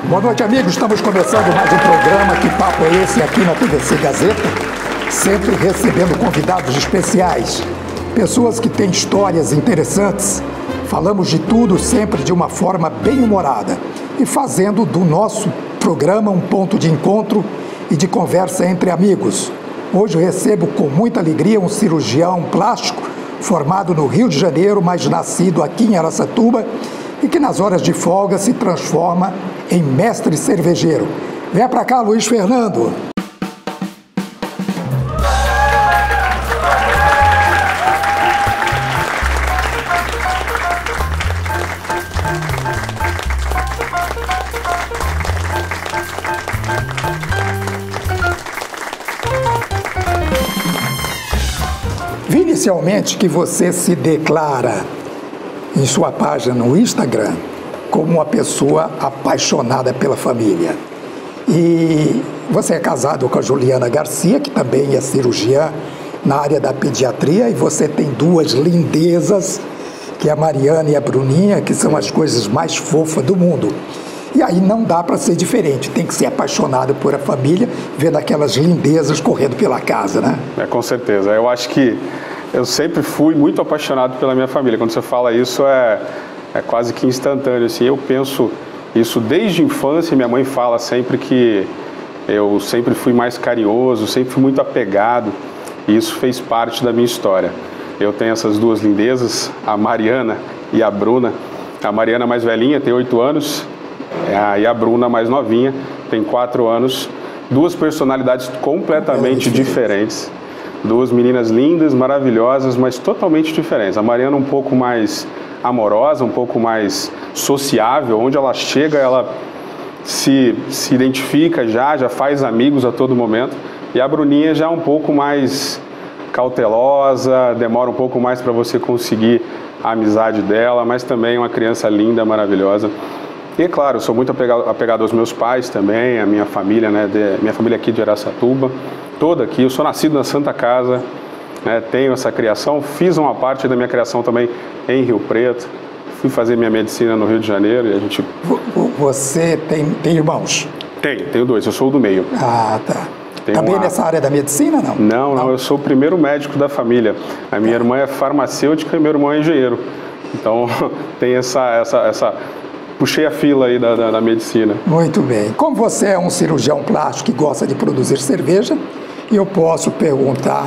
Boa noite, amigos. Estamos começando mais um programa. Que papo é esse aqui na TVC Gazeta? Sempre recebendo convidados especiais, pessoas que têm histórias interessantes. Falamos de tudo sempre de uma forma bem humorada e fazendo do nosso programa um ponto de encontro e de conversa entre amigos. Hoje eu recebo com muita alegria um cirurgião plástico formado no Rio de Janeiro, mas nascido aqui em Araçatuba e que nas horas de folga se transforma em mestre cervejeiro. Venha para cá, Luiz Fernando. Vi inicialmente que você se declara em sua página no Instagram como uma pessoa apaixonada pela família. E você é casado com a Juliana Garcia, que também é cirurgiã na área da pediatria, e você tem duas lindezas, que é a Mariana e a Bruninha, que são as coisas mais fofas do mundo. E aí não dá para ser diferente, tem que ser apaixonado por a família, vendo aquelas lindezas correndo pela casa, né? Com certeza. Eu acho que eu sempre fui muito apaixonado pela minha família. Quando você fala isso, é quase que instantâneo, assim. Eu penso isso desde a infância. Minha mãe fala sempre que eu sempre fui mais carinhoso, sempre fui muito apegado, e isso fez parte da minha história. Eu tenho essas duas lindezas, a Mariana e a Bruna. A Mariana mais velhinha, tem 8 anos, e a Bruna mais novinha, tem 4 anos. Duas personalidades completamente diferentes. Duas meninas lindas, maravilhosas, mas totalmente diferentes. A Mariana um pouco mais amorosa, um pouco mais sociável. Onde ela chega, ela se identifica já faz amigos a todo momento. E a Bruninha já um pouco mais cautelosa, demora um pouco mais para você conseguir a amizade dela, mas também uma criança linda, maravilhosa. E é claro, eu sou muito apegado aos meus pais também, a minha família, né, minha família aqui de Araçatuba, toda aqui. Eu sou nascido na Santa Casa, né, tenho essa criação, fiz uma parte da minha criação também em Rio Preto, fui fazer minha medicina no Rio de Janeiro e a gente... Você tem irmãos? Tenho 2, eu sou o do meio. Ah, tá. Também nessa área da medicina, não? Não, eu sou o primeiro médico da família. A minha irmã é farmacêutica e meu irmão é engenheiro. Então, tem essa puxei a fila aí da medicina. Muito bem. Como você é um cirurgião plástico que gosta de produzir cerveja, eu posso perguntar,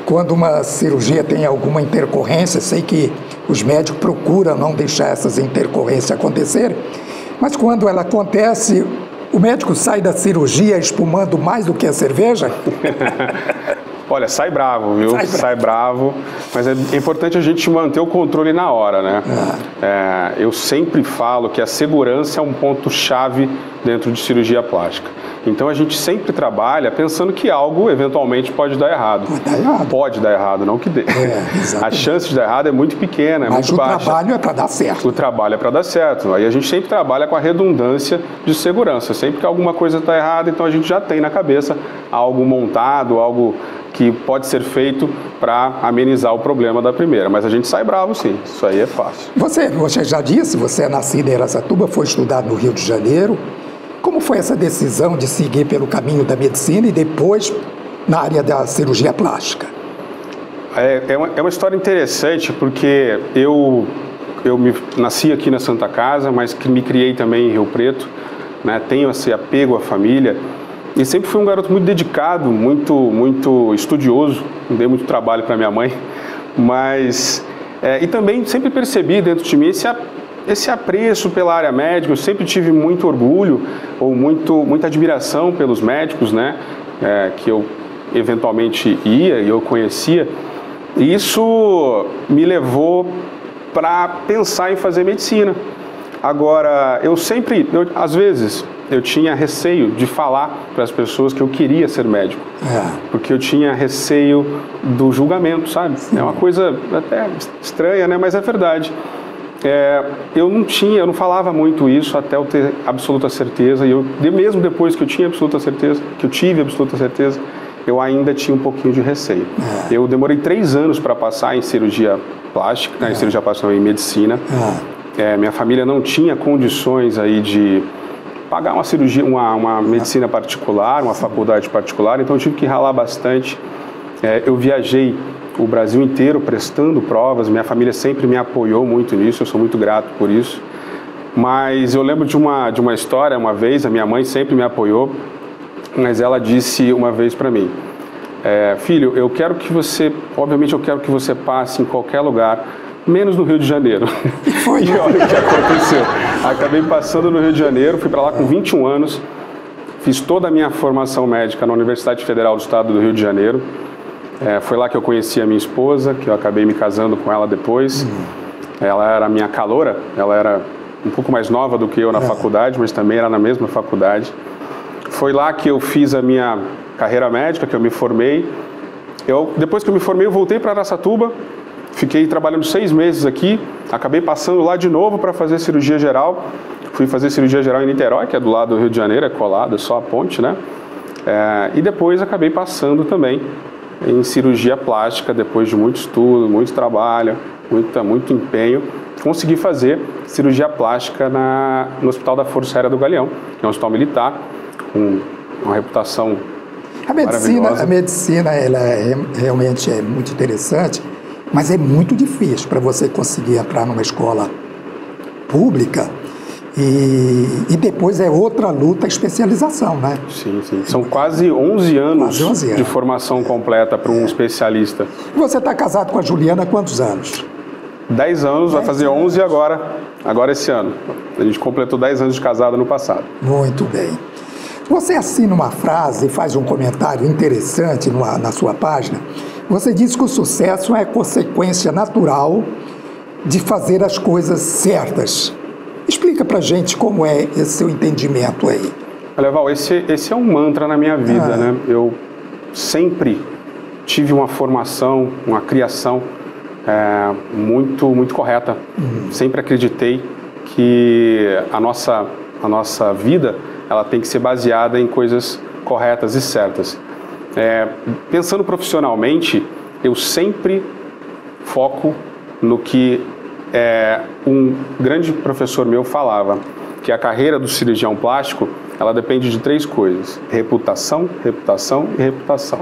quando uma cirurgia tem alguma intercorrência, sei que os médicos procuram não deixar essas intercorrências acontecer, mas quando ela acontece, o médico sai da cirurgia espumando mais do que a cerveja? Olha, sai bravo, viu? Sai bravo, mas é importante a gente manter o controle na hora, né? Eu sempre falo que a segurança é um ponto-chave dentro de cirurgia plástica. Então a gente sempre trabalha pensando que algo eventualmente pode dar errado. Pode dar errado, não que dê. A chance de dar errado é muito pequena, muito baixa. Mas o trabalho é para dar certo. O trabalho é para dar certo. Aí a gente sempre trabalha com a redundância de segurança. Sempre que alguma coisa está errada, então a gente já tem na cabeça algo montado, algo que pode ser feito para amenizar o problema da primeira. Mas a gente sai bravo, sim. Isso aí é fácil. Você já disse, você é nascido em Araçatuba, foi estudado no Rio de Janeiro. Como foi essa decisão de seguir pelo caminho da medicina e depois na área da cirurgia plástica? É uma história interessante, porque eu nasci aqui na Santa Casa, mas que me criei também em Rio Preto, né? Tenho esse apego à família. E sempre fui um garoto muito dedicado, muito estudioso, dei muito trabalho para minha mãe, mas... e também sempre percebi dentro de mim esse apreço pela área médica. Eu sempre tive muito orgulho, ou muita admiração pelos médicos, né, que eu eventualmente ia e eu conhecia. E isso me levou para pensar em fazer medicina. Agora, às vezes... eu tinha receio de falar para as pessoas que eu queria ser médico, porque eu tinha receio do julgamento, sabe? Sim. É uma coisa até estranha, né? Mas é verdade. Eu não falava muito isso até eu ter absoluta certeza, e mesmo depois que eu tive absoluta certeza, eu ainda tinha um pouquinho de receio. Eu demorei 3 anos para passar em cirurgia plástica, em cirurgia plástica, em medicina. Minha família não tinha condições aí de pagar uma cirurgia, uma medicina particular, uma faculdade particular, então eu tive que ralar bastante. Eu viajei o Brasil inteiro prestando provas, minha família sempre me apoiou muito nisso, eu sou muito grato por isso. Mas eu lembro de uma história, uma vez, a minha mãe sempre me apoiou, mas ela disse uma vez para mim, filho, obviamente eu quero que você passe em qualquer lugar, menos no Rio de Janeiro. E olha o que aconteceu. Acabei passando no Rio de Janeiro, fui para lá com 21 anos, fiz toda a minha formação médica na Universidade Federal do Estado do Rio de Janeiro. Foi lá que eu conheci a minha esposa, que eu acabei me casando com ela depois. Ela era minha caloura, ela era um pouco mais nova do que eu na faculdade, mas também era na mesma faculdade. Foi lá que eu fiz a minha carreira médica, que eu me formei. Depois que eu me formei, eu voltei para Araçatuba, fiquei trabalhando 6 meses aqui, acabei passando lá de novo para fazer cirurgia geral. Fui fazer cirurgia geral em Niterói, que é do lado do Rio de Janeiro, é colado, é só a ponte, né? E depois acabei passando também em cirurgia plástica, depois de muito estudo, muito trabalho, muito empenho, consegui fazer cirurgia plástica no Hospital da Força Aérea do Galeão, que é um hospital militar, com uma reputação maravilhosa. A medicina ela realmente é muito interessante, mas é muito difícil para você conseguir entrar numa escola pública e depois é outra luta, a especialização, né? Sim. São quase 11 anos de formação completa para um especialista. E você está casado com a Juliana há quantos anos? 10 anos, vai fazer 11 agora esse ano. A gente completou 10 anos de casado no passado. Muito bem. Você assina uma frase e faz um comentário interessante na sua página. Você diz que o sucesso é consequência natural de fazer as coisas certas. Explica pra gente como é esse seu entendimento aí. Olha, Val, esse é um mantra na minha vida, né? Eu sempre tive uma formação, uma criação muito correta. Sempre acreditei que a nossa vida ela tem que ser baseada em coisas corretas e certas. Pensando profissionalmente, eu sempre foco no que um grande professor meu falava, que a carreira do cirurgião plástico ela depende de 3 coisas: reputação, reputação e reputação.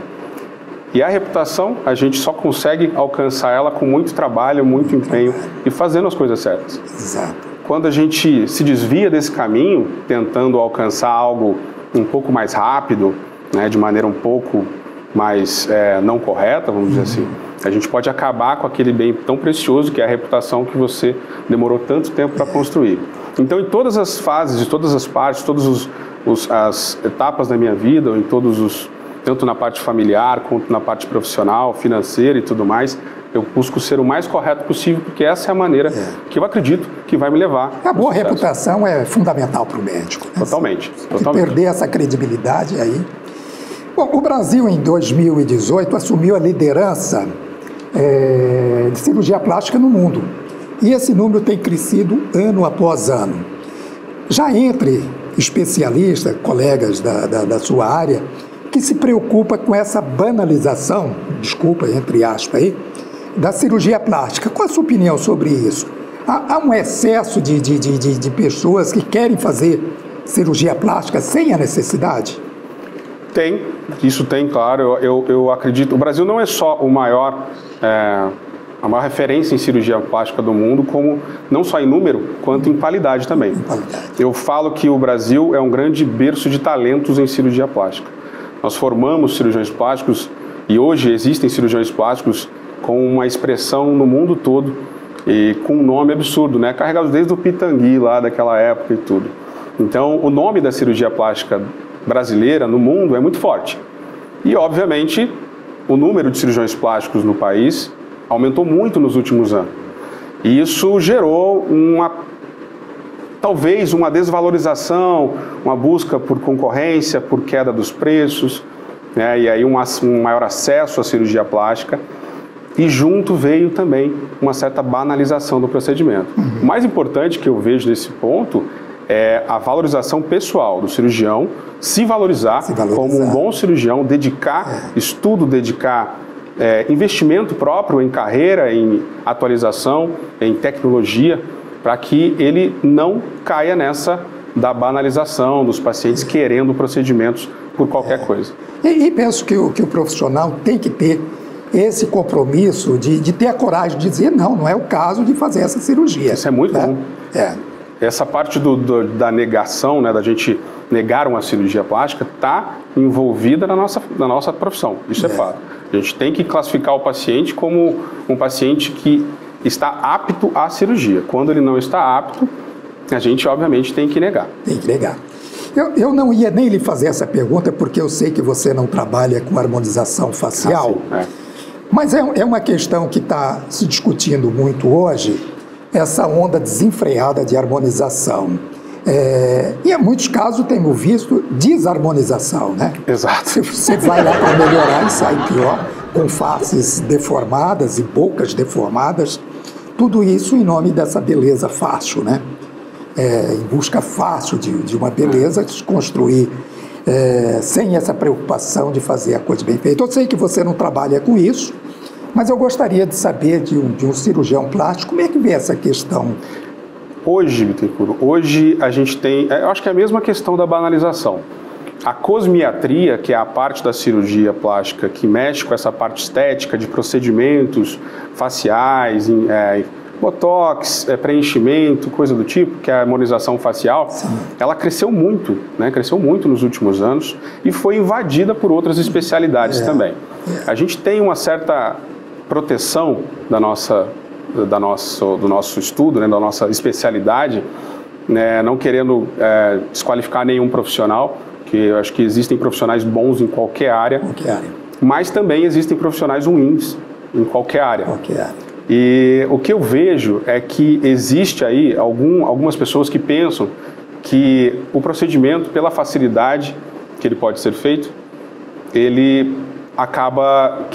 E a reputação, a gente só consegue alcançar ela com muito trabalho, muito empenho e fazendo as coisas certas. Exato. Quando a gente se desvia desse caminho, tentando alcançar algo um pouco mais rápido, né, de maneira um pouco mais não correta, vamos dizer assim, a gente pode acabar com aquele bem tão precioso que é a reputação que você demorou tanto tempo para construir. Então, em todas as fases, em todas as partes, todas as etapas da minha vida, tanto na parte familiar, quanto na parte profissional, financeira e tudo mais, eu busco ser o mais correto possível, porque essa é a maneira que eu acredito que vai me levar. A boa reputação é fundamental para o médico. Né? Totalmente. Se perder essa credibilidade aí... Bom, o Brasil, em 2018, assumiu a liderança de cirurgia plástica no mundo. E esse número tem crescido ano após ano. Já entre especialistas, colegas da sua área, que se preocupa com essa banalização, desculpa, entre aspas aí, da cirurgia plástica. Qual a sua opinião sobre isso? Há um excesso de pessoas que querem fazer cirurgia plástica sem a necessidade? Isso tem, claro. Eu acredito. O Brasil não é só a maior referência em cirurgia plástica do mundo, como não só em número, quanto em qualidade também. Eu falo que o Brasil é um grande berço de talentos em cirurgia plástica. Nós formamos cirurgiões plásticos e hoje existem cirurgiões plásticos com uma expressão no mundo todo e com um nome absurdo, né? Carregados desde o Pitangui lá daquela época e tudo. Então, o nome da cirurgia plástica brasileira no mundo é muito forte. E, obviamente, o número de cirurgiões plásticos no país aumentou muito nos últimos anos. E isso gerou talvez uma desvalorização, uma busca por concorrência, por queda dos preços, né? E aí um maior acesso à cirurgia plástica. E junto veio também uma certa banalização do procedimento. O mais importante que eu vejo nesse ponto é a valorização pessoal do cirurgião, se valorizar como um bom cirurgião, dedicar estudo, dedicar investimento próprio em carreira, em atualização, em tecnologia, para que ele não caia nessa da banalização, dos pacientes querendo procedimentos por qualquer coisa. E penso que o profissional tem que ter esse compromisso de ter a coragem de dizer não é o caso de fazer essa cirurgia. Isso é muito bom. Essa parte da negação, né, da gente negar uma cirurgia plástica, está envolvida na nossa profissão. Isso é fato. A gente tem que classificar o paciente como um paciente que está apto à cirurgia. Quando ele não está apto, a gente, obviamente, tem que negar. Tem que negar. Eu não ia nem lhe fazer essa pergunta, porque eu sei que você não trabalha com harmonização facial. Mas é uma questão que está se discutindo muito hoje, essa onda desenfreada de harmonização. E em muitos casos temos visto desarmonização, né? Exato. Você vai lá para melhorar e sai pior, com faces deformadas e bocas deformadas. Tudo isso em nome dessa beleza fácil, né? Em busca fácil de uma beleza, de se construir sem essa preocupação de fazer a coisa bem feita. Eu sei que você não trabalha com isso, mas eu gostaria de saber de um cirurgião plástico, como é que vê essa questão? Hoje, Bittencourt, a gente tem, eu acho que é a mesma questão da banalização. A cosmiatria, que é a parte da cirurgia plástica que mexe com essa parte estética de procedimentos faciais, botox, preenchimento, coisa do tipo, que é a harmonização facial, ela cresceu muito, né? Cresceu muito nos últimos anos e foi invadida por outras especialidades também. A gente tem uma certa proteção do nosso estudo, né? Da nossa especialidade, né? Não querendo desqualificar nenhum profissional, que eu acho que existem profissionais bons em qualquer área, mas também existem profissionais ruins em qualquer área. E o que eu vejo é que existe aí algumas pessoas que pensam que o procedimento, pela facilidade que ele pode ser feito, ele acaba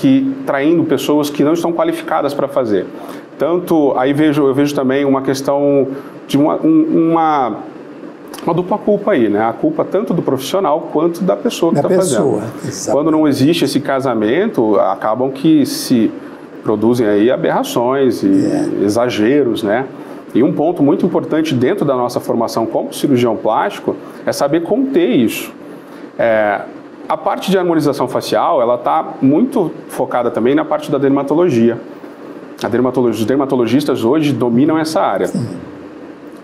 traindo pessoas que não estão qualificadas para fazer. Tanto, aí eu vejo também uma questão de uma dupla culpa aí, né? A culpa tanto do profissional quanto da pessoa que está fazendo. Quando não existe esse casamento, acabam que se produzem aí aberrações e exageros, né? E um ponto muito importante dentro da nossa formação como cirurgião plástico é saber conter isso. A parte de harmonização facial, ela está muito focada também na parte da dermatologia. Os dermatologistas hoje dominam essa área.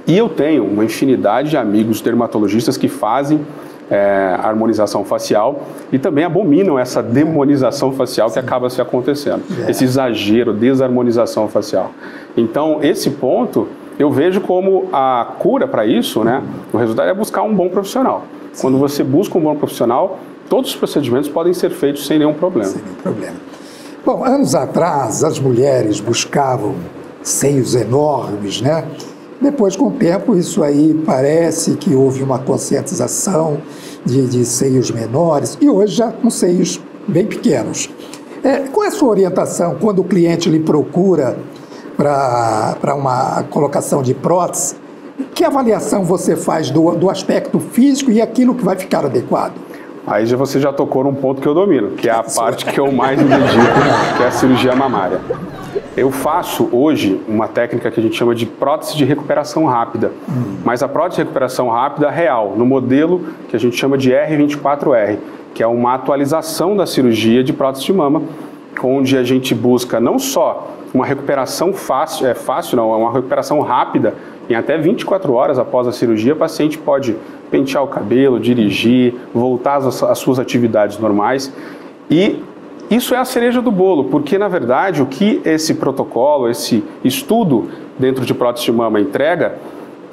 E eu tenho uma infinidade de amigos dermatologistas que fazem harmonização facial e também abominam essa demonização facial que acaba se acontecendo. Esse exagero, desarmonização facial. Então, esse ponto, eu vejo como a cura para isso, né? O resultado é buscar um bom profissional. Quando você busca um bom profissional, todos os procedimentos podem ser feitos sem nenhum problema. Sem nenhum problema. Bom, anos atrás, as mulheres buscavam seios enormes, né? Depois, com o tempo, isso aí parece que houve uma conscientização de seios menores e hoje já com seios bem pequenos. Qual é a sua orientação quando o cliente lhe procura para uma colocação de prótese? Que avaliação você faz do aspecto físico e aquilo que vai ficar adequado? Aí você já tocou num ponto que eu domino, que é a parte que eu mais me dedico, que é a cirurgia mamária. Eu faço hoje uma técnica que a gente chama de prótese de recuperação rápida, mas a prótese de recuperação rápida real, no modelo que a gente chama de R24R, que é uma atualização da cirurgia de prótese de mama, onde a gente busca não só uma recuperação uma recuperação rápida, em até 24 horas após a cirurgia, o paciente pode pentear o cabelo, dirigir, voltar às suas atividades normais. E isso é a cereja do bolo, porque, na verdade, o que esse protocolo, esse estudo dentro de prótese de mama entrega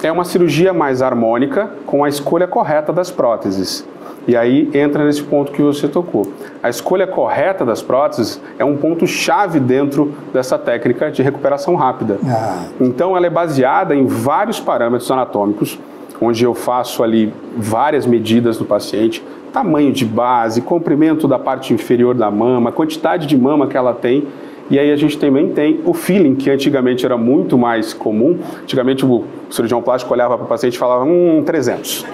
é uma cirurgia mais harmônica com a escolha correta das próteses. E aí entra nesse ponto que você tocou. A escolha correta das próteses é um ponto-chave dentro dessa técnica de recuperação rápida. Então, ela é baseada em vários parâmetros anatômicos, onde eu faço ali várias medidas do paciente, tamanho de base, comprimento da parte inferior da mama, quantidade de mama que ela tem, E aí a gente também tem o feeling, que antigamente era muito mais comum. Antigamente o cirurgião plástico olhava para o paciente e falava, 300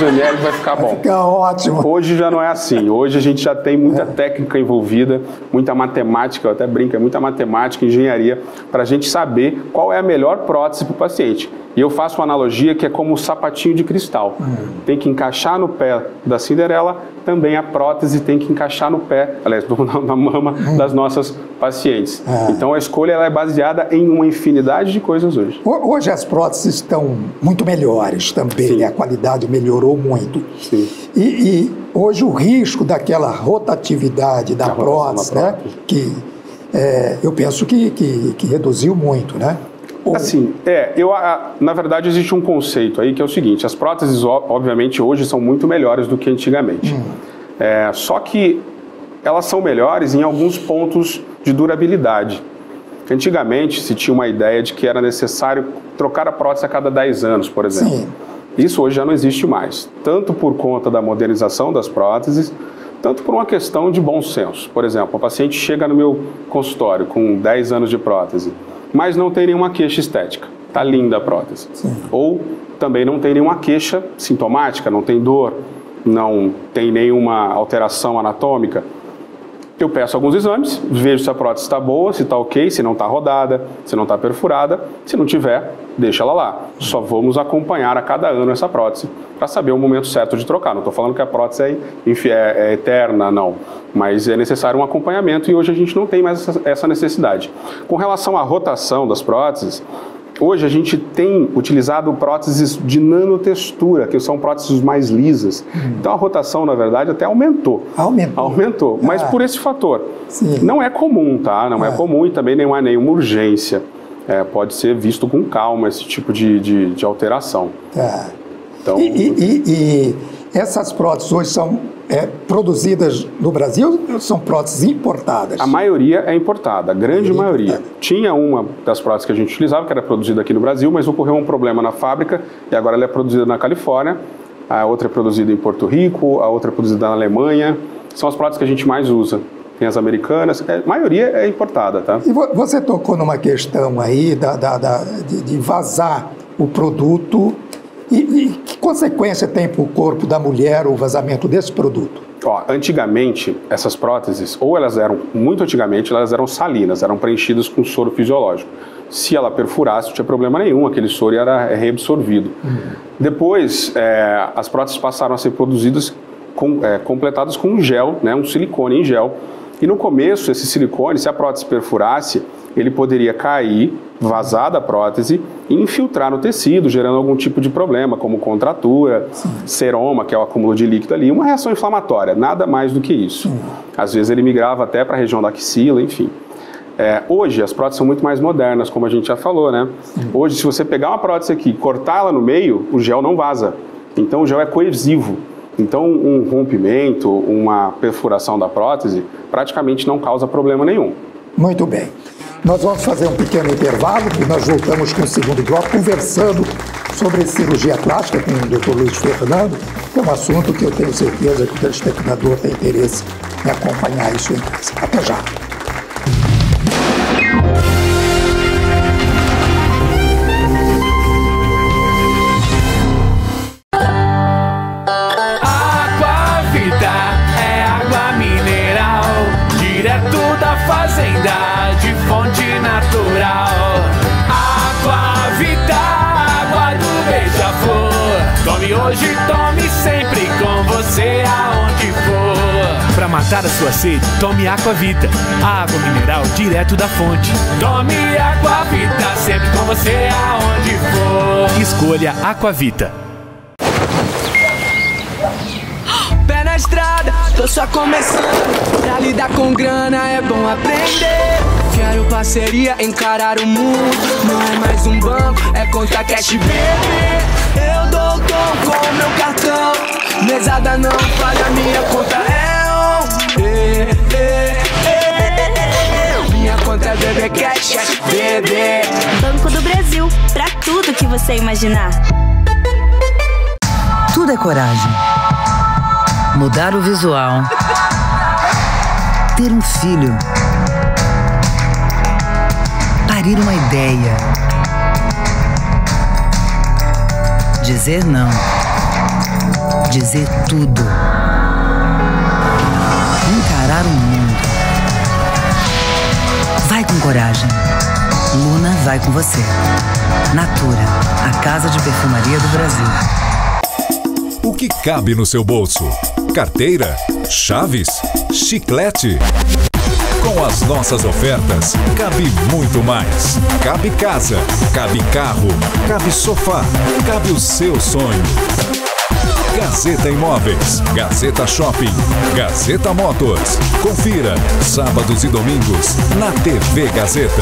ml vai ficar bom. Vai ficar ótimo. Hoje já não é assim. Hoje a gente já tem muita técnica envolvida, muita matemática, eu até brinco, muita matemática, engenharia, para a gente saber qual é a melhor prótese para o paciente. E eu faço uma analogia que é como um sapatinho de cristal. Tem que encaixar no pé da Cinderela, também a prótese tem que encaixar no pé, aliás, na mama das nossas pacientes. Então a escolha ela é baseada em uma infinidade de coisas hoje. Hoje as próteses estão muito melhores também, né? A qualidade melhorou muito. Sim. E hoje o risco daquela rotatividade da prótese, né? Que eu penso que reduziu muito, né? Assim, na verdade existe um conceito aí que é o seguinte, as próteses obviamente hoje são muito melhores do que antigamente. Só que elas são melhores em alguns pontos de durabilidade. Antigamente se tinha uma ideia de que era necessário trocar a prótese a cada 10 anos, por exemplo. Sim. Isso hoje já não existe mais, tanto por conta da modernização das próteses, tanto por uma questão de bom senso. Por exemplo, o paciente chega no meu consultório com 10 anos de prótese, mas não tem nenhuma queixa estética, tá linda a prótese. Sim. Ou também não tem nenhuma queixa sintomática, não tem dor, não tem nenhuma alteração anatômica. Eu peço alguns exames, vejo se a prótese está boa, se está ok, se não está rodada, se não está perfurada. Se não tiver, deixa ela lá. Só vamos acompanhar a cada ano essa prótese para saber o momento certo de trocar. Não estou falando que a prótese é eterna, não. Mas é necessário um acompanhamento e hoje a gente não tem mais essa necessidade. Com relação à rotação das próteses, hoje a gente tem utilizado próteses de nanotextura, que são próteses mais lisas. Então a rotação, na verdade, até aumentou. Aumentou, mas por esse fator. Sim. Não é comum, tá? Não é comum e também não há nenhuma urgência. Pode ser visto com calma esse tipo de alteração. Então... E essas próteses hoje são produzidas no Brasil ou são próteses importadas? A maioria é importada, a grande maioria. Tinha uma das próteses que a gente utilizava, que era produzida aqui no Brasil, mas ocorreu um problema na fábrica e agora ela é produzida na Califórnia, a outra é produzida em Porto Rico, a outra é produzida na Alemanha. São as próteses que a gente mais usa. Tem as americanas, a maioria é importada, tá? E você tocou numa questão aí de vazar o produto. E que consequência tem para o corpo da mulher o vazamento desse produto? Antigamente, essas próteses, muito antigamente, elas eram salinas, eram preenchidas com soro fisiológico. Se ela perfurasse, não tinha problema nenhum, aquele soro era reabsorvido. Depois, as próteses passaram a ser produzidas, completadas com um gel, né, um silicone em gel. E no começo, esse silicone, se a prótese perfurasse, ele poderia cair, vazar da prótese e infiltrar no tecido, gerando algum tipo de problema, como contratura, seroma, que é o acúmulo de líquido ali, uma reação inflamatória, nada mais do que isso. Às vezes ele migrava até para a região da axila, enfim. Hoje as próteses são muito mais modernas, como a gente já falou, né? Hoje, se você pegar uma prótese aqui e cortar ela no meio, o gel não vaza. Então o gel é coesivo. Então um rompimento, uma perfuração da prótese, praticamente não causa problema nenhum. Muito bem. Nós vamos fazer um pequeno intervalo e nós voltamos com o segundo bloco conversando sobre cirurgia plástica com o Dr. Luiz Fernando, que é um assunto que eu tenho certeza que o telespectador tem interesse em acompanhar isso em casa. Até já. Hoje tome sempre com você aonde for. Pra matar a sua sede, tome Aquavita, a água mineral direto da fonte. Tome Aquavita sempre com você aonde for. Escolha Aquavita. Pé na estrada, tô só começando. Pra lidar com grana é bom aprender. Quero parceria, encarar o mundo. Não é mais um banco, é conta cash, baby. Eu dou o tom com meu cartão. Mesada não falha, minha conta é on. Minha conta é BB Cash, BB. Banco do Brasil, pra tudo que você imaginar. Tudo é coragem. Mudar o visual. Ter um filho. parir uma ideia. Dizer não. Dizer tudo. Encarar o mundo. Vai com coragem. Luna vai com você. Natura, a casa de perfumaria do Brasil. O que cabe no seu bolso? Carteira? Chaves? Chiclete? Com as nossas ofertas, cabe muito mais. Cabe casa, cabe carro, cabe sofá, cabe o seu sonho. Gazeta Imóveis, Gazeta Shopping, Gazeta Motors. Confira, sábados e domingos, na TV Gazeta.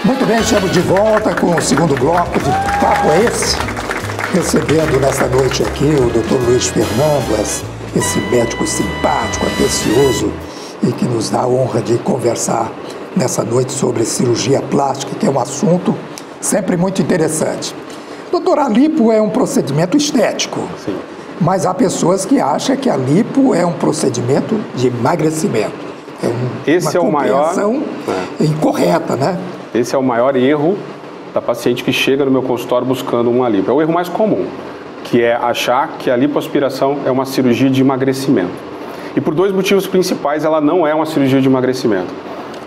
Muito bem, estamos de volta com o segundo bloco de Papo é Esse? Recebendo nessa noite aqui o Dr. Luiz Fernando, esse médico simpático, atencioso e que nos dá a honra de conversar nessa noite sobre cirurgia plástica, que é um assunto sempre muito interessante. Doutor, a lipo é um procedimento estético, Sim. Mas há pessoas que acham que a lipo é um procedimento de emagrecimento. Esse é o maior incorreta, né? Esse é o maior erro da paciente que chega no meu consultório buscando uma lipo. É o erro mais comum, que é achar que a lipoaspiração é uma cirurgia de emagrecimento. E por dois motivos principais, ela não é uma cirurgia de emagrecimento.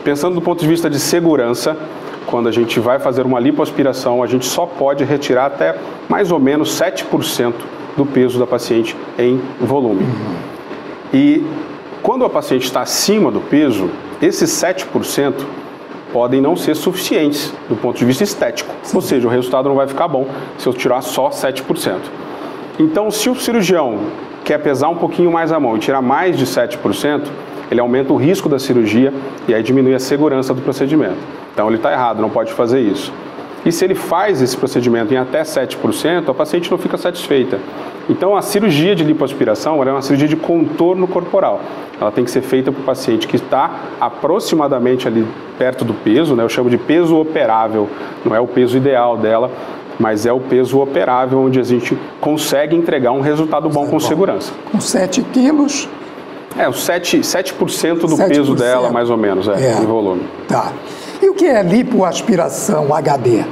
Pensando do ponto de vista de segurança, quando a gente vai fazer uma lipoaspiração, a gente só pode retirar até mais ou menos 7% do peso da paciente em volume. E quando a paciente está acima do peso, esses 7% podem não ser suficientes do ponto de vista estético. Ou seja, o resultado não vai ficar bom se eu tirar só 7%. Então, se o cirurgião quer pesar um pouquinho mais a mão e tirar mais de 7%, ele aumenta o risco da cirurgia e aí diminui a segurança do procedimento. Então, ele está errado, não pode fazer isso. E se ele faz esse procedimento em até 7%, a paciente não fica satisfeita. Então, a cirurgia de lipoaspiração ela é uma cirurgia de contorno corporal. Ela tem que ser feita para o paciente que está aproximadamente ali perto do peso, né? Eu chamo de peso operável, não é o peso ideal dela, mas é o peso operável onde a gente consegue entregar um resultado bom com segurança. Com 7 quilos... Os 7% do peso dela, mais ou menos, em volume. Tá. E o que é lipoaspiração HD?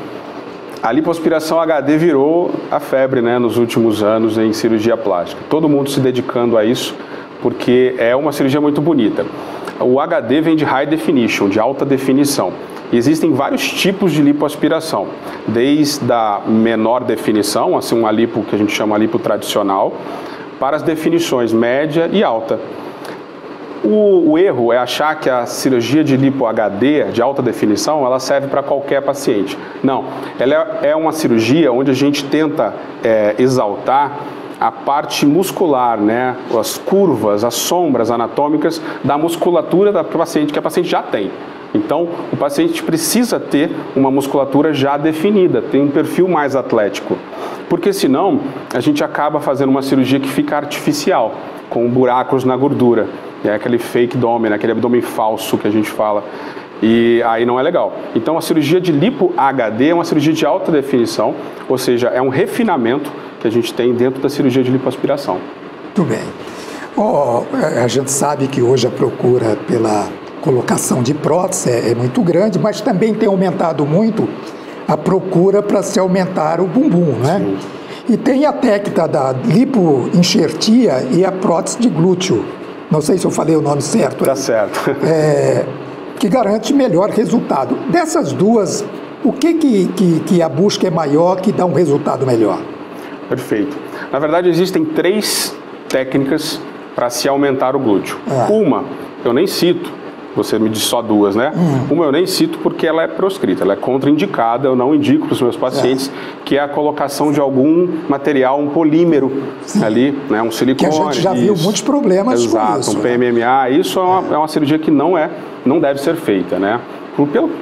A lipoaspiração HD virou a febre, né, nos últimos anos em cirurgia plástica. Todo mundo se dedicando a isso, porque é uma cirurgia muito bonita. O HD vem de High Definition, de alta definição. E existem vários tipos de lipoaspiração, desde a menor definição, assim uma lipo que a gente chama lipo tradicional, para as definições média e alta. O erro é achar que a cirurgia de lipo HD, de alta definição, ela serve para qualquer paciente. Não, ela é uma cirurgia onde a gente tenta exaltar a parte muscular, né? As curvas, as sombras anatômicas da musculatura da paciente, que a paciente já tem. Então, o paciente precisa ter uma musculatura já definida, tem um perfil mais atlético. Porque senão, a gente acaba fazendo uma cirurgia que fica artificial, com buracos na gordura. É aquele fake abdômen, aquele abdômen falso que a gente fala. E aí não é legal. Então, a cirurgia de lipo HD é uma cirurgia de alta definição, ou seja, é um refinamento que a gente tem dentro da cirurgia de lipoaspiração. Muito bem. A gente sabe que hoje a procura pela colocação de prótese é muito grande, mas também tem aumentado muito a procura para se aumentar o bumbum, né? Sim. E tem a técnica da lipoenxertia e a prótese de glúteo. Não sei se eu falei o nome certo. Tá certo. Que garante melhor resultado. Dessas duas, o que a busca é maior, que dá um resultado melhor? Perfeito. Na verdade, existem 3 técnicas para se aumentar o glúteo. Uma, eu nem cito, você me disse só 2, né? Uma eu nem cito porque ela é proscrita, ela é contraindicada, eu não indico para os meus pacientes, que é a colocação de algum material, um polímero ali, né? Um silicone. Que a gente já viu muitos problemas com isso. Um PMMA, isso é uma cirurgia que não deve ser feita, né?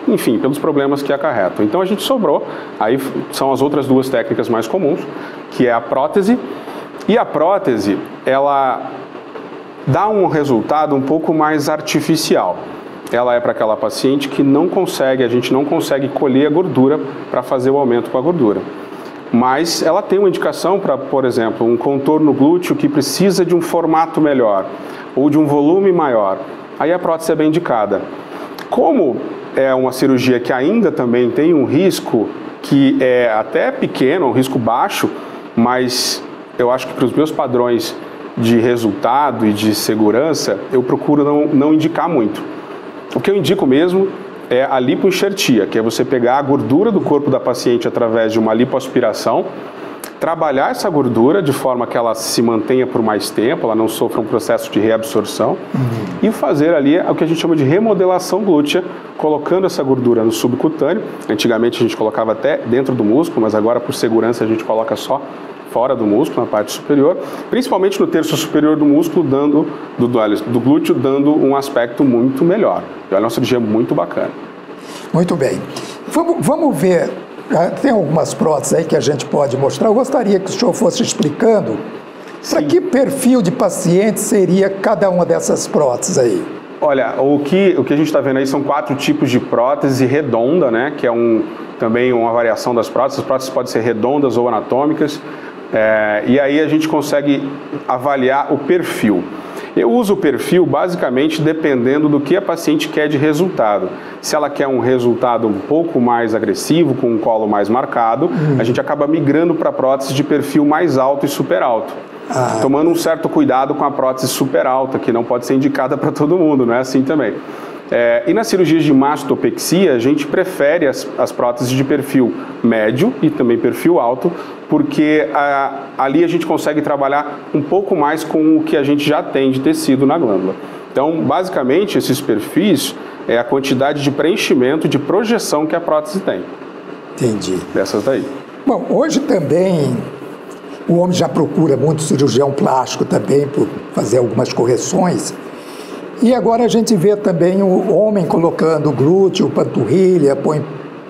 Enfim, pelos problemas que acarretam. Então a gente sobrou, aí são as outras 2 técnicas mais comuns, que é a prótese. E a prótese, ela dá um resultado um pouco mais artificial. Ela é para aquela paciente que a gente não consegue colher a gordura para fazer o aumento com a gordura. mas ela tem uma indicação para, por exemplo, um contorno glúteo que precisa de um formato melhor ou de um volume maior. Aí a prótese é bem indicada. Como é uma cirurgia que ainda também tem um risco que é até pequeno, um risco baixo, mas eu acho que para os meus padrões de resultado e de segurança, eu procuro não indicar muito. O que eu indico mesmo é a lipoenxertia, que é você pegar a gordura do corpo da paciente através de uma lipoaspiração, trabalhar essa gordura de forma que ela se mantenha por mais tempo, ela não sofra um processo de reabsorção, e fazer ali o que a gente chama de remodelação glútea, colocando essa gordura no subcutâneo. Antigamente a gente colocava até dentro do músculo, mas agora por segurança a gente coloca só fora do músculo, na parte superior, principalmente no terço superior do músculo, do glúteo, dando um aspecto muito melhor. E olha, é uma cirurgia muito bacana. Muito bem. Vamos ver, tem algumas próteses aí que a gente pode mostrar. Eu gostaria que o senhor fosse explicando para que perfil de paciente seria cada uma dessas próteses aí. Olha, o que a gente está vendo aí são 4 tipos de prótese redonda, né? Que é também uma variação das próteses. As próteses podem ser redondas ou anatômicas. E aí a gente consegue avaliar o perfil. Eu uso o perfil basicamente dependendo do que a paciente quer de resultado. Se ela quer um resultado um pouco mais agressivo, com um colo mais marcado, a gente acaba migrando para prótese de perfil mais alto e super alto. Tomando um certo cuidado com a prótese super alta, que não pode ser indicada para todo mundo, não é assim também. E nas cirurgias de mastopexia, a gente prefere as próteses de perfil médio e também perfil alto, porque ali a gente consegue trabalhar um pouco mais com o que a gente já tem de tecido na glândula. Então, basicamente, esses perfis é a quantidade de preenchimento, de projeção que a prótese tem. Entendi. Dessas daí. Bom, hoje também o homem já procura muito cirurgião plástico também por fazer algumas correções. E agora a gente vê também o homem colocando glúteo, panturrilha, põe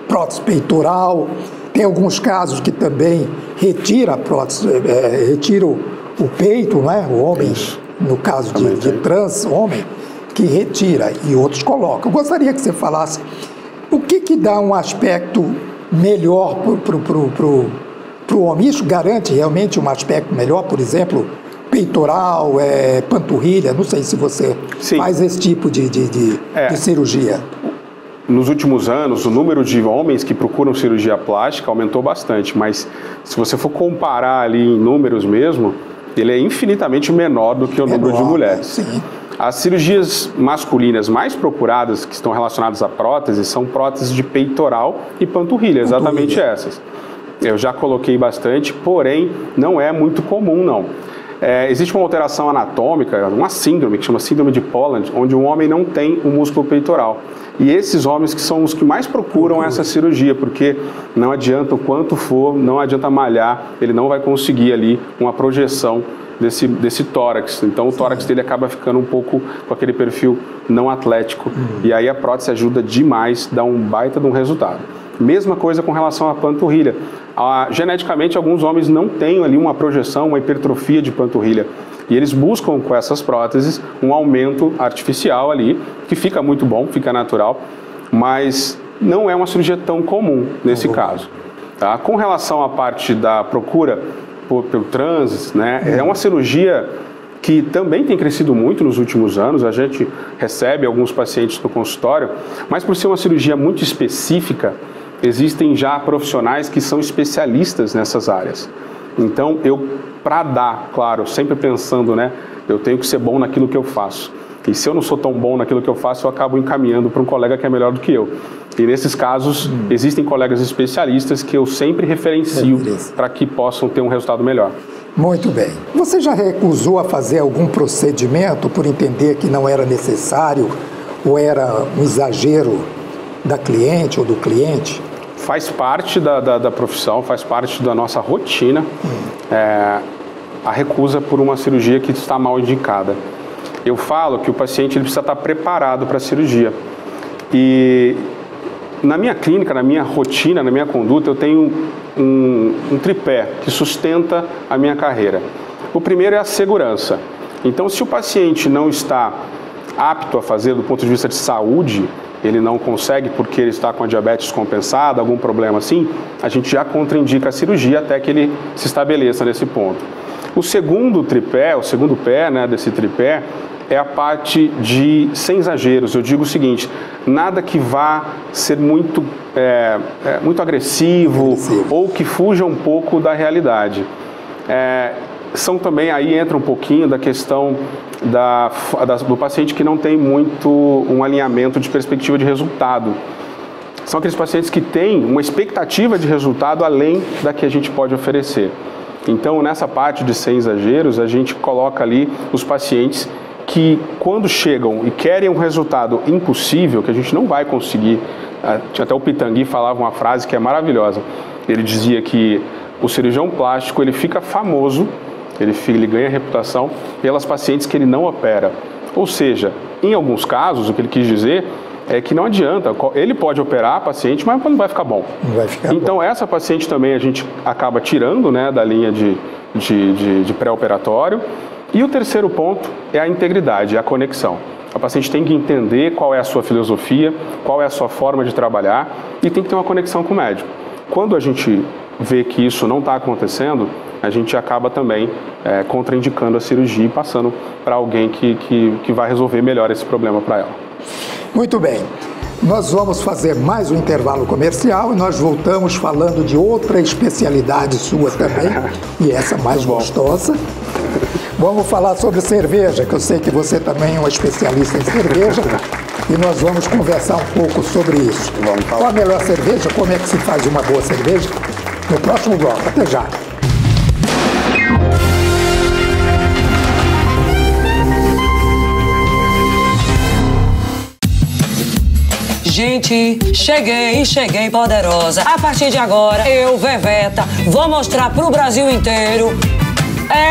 prótese peitoral. Tem alguns casos que também retira a prótese, retira o peito, né? O homem, no caso de trans, homem, que retira e outros colocam. Eu gostaria que você falasse o que dá um aspecto melhor para o homem. Isso garante realmente um aspecto melhor, por exemplo, peitoral, panturrilha, não sei se você faz esse tipo de cirurgia. Nos últimos anos, o número de homens que procuram cirurgia plástica aumentou bastante, mas se você for comparar ali em números mesmo, ele é infinitamente menor do que o número de mulheres. Sim. As cirurgias masculinas mais procuradas que estão relacionadas à prótese são próteses de peitoral e panturrilha, exatamente essas. Eu já coloquei bastante, porém não é muito comum não. Existe uma alteração anatômica, uma síndrome, que chama síndrome de Poland, onde um homem não tem o músculo peitoral. E esses homens que são os que mais procuram essa cirurgia, porque não adianta o quanto for, não adianta malhar, ele não vai conseguir ali uma projeção desse tórax. Então o tórax dele acaba ficando um pouco com aquele perfil não atlético. E aí a prótese ajuda demais, dá um baita de um resultado. Mesma coisa com relação à panturrilha. Geneticamente, alguns homens não têm ali uma projeção, uma hipertrofia de panturrilha. E eles buscam com essas próteses um aumento artificial ali, que fica muito bom, fica natural, mas não é uma cirurgia tão comum nesse caso. Tá? Com relação à parte da procura pelo trans, né, é uma cirurgia que também tem crescido muito nos últimos anos. A gente recebe alguns pacientes no consultório, mas por ser uma cirurgia muito específica, existem já profissionais que são especialistas nessas áreas. Então, para dar, claro, sempre pensando, né, eu tenho que ser bom naquilo que eu faço. E se eu não sou tão bom naquilo que eu faço, eu acabo encaminhando para um colega que é melhor do que eu. E nesses casos, existem colegas especialistas que eu sempre referencio para que possam ter um resultado melhor. Muito bem. Você já recusou a fazer algum procedimento por entender que não era necessário ou era um exagero da cliente ou do cliente? Faz parte da profissão, faz parte da nossa rotina a recusa por uma cirurgia que está mal indicada. Eu falo que o paciente ele precisa estar preparado para a cirurgia. E na minha clínica, na minha rotina, na minha conduta, eu tenho um tripé que sustenta a minha carreira. O primeiro é a segurança. Então, se o paciente não está apto a fazer do ponto de vista de saúde, ele não consegue porque ele está com a diabetes compensada, algum problema assim, a gente já contraindica a cirurgia até que ele se estabeleça nesse ponto. O segundo tripé, o segundo pé, né, desse tripé, é a parte de, sem exageros, eu digo o seguinte, nada que vá ser muito agressivo ou que fuja um pouco da realidade. São também, aí entra um pouquinho da questão do paciente que não tem muito um alinhamento de perspectiva de resultado. São aqueles pacientes que têm uma expectativa de resultado além da que a gente pode oferecer. Então, nessa parte de sem exageros, a gente coloca ali os pacientes que, quando chegam e querem um resultado impossível, que a gente não vai conseguir, até o Pitangui falava uma frase que é maravilhosa, ele dizia que o cirurgião plástico, ele fica famoso, ele ganha reputação pelas pacientes que ele não opera. Ou seja, em alguns casos, o que ele quis dizer é que não adianta, ele pode operar a paciente, mas não vai ficar bom. Não vai ficar então, bom. Essa paciente também a gente acaba tirando, né, da linha de pré-operatório. E o terceiro ponto é a integridade, a conexão. A paciente tem que entender qual é a sua filosofia, qual é a sua forma de trabalhar e tem que ter uma conexão com o médico. Quando a gente vê que isso não está acontecendo, a gente acaba também contraindicando a cirurgia e passando para alguém que vai resolver melhor esse problema para ela. Muito bem. Nós vamos fazer mais um intervalo comercial e nós voltamos falando de outra especialidade sua também, e essa mais gostosa. Vamos falar sobre cerveja, que eu sei que você também é um especialista em cerveja, e nós vamos conversar um pouco sobre isso. Qual a melhor cerveja, como é que se faz uma boa cerveja? No próximo bloco. Até já. Gente, cheguei poderosa. A partir de agora, eu, Veveta, vou mostrar pro Brasil inteiro.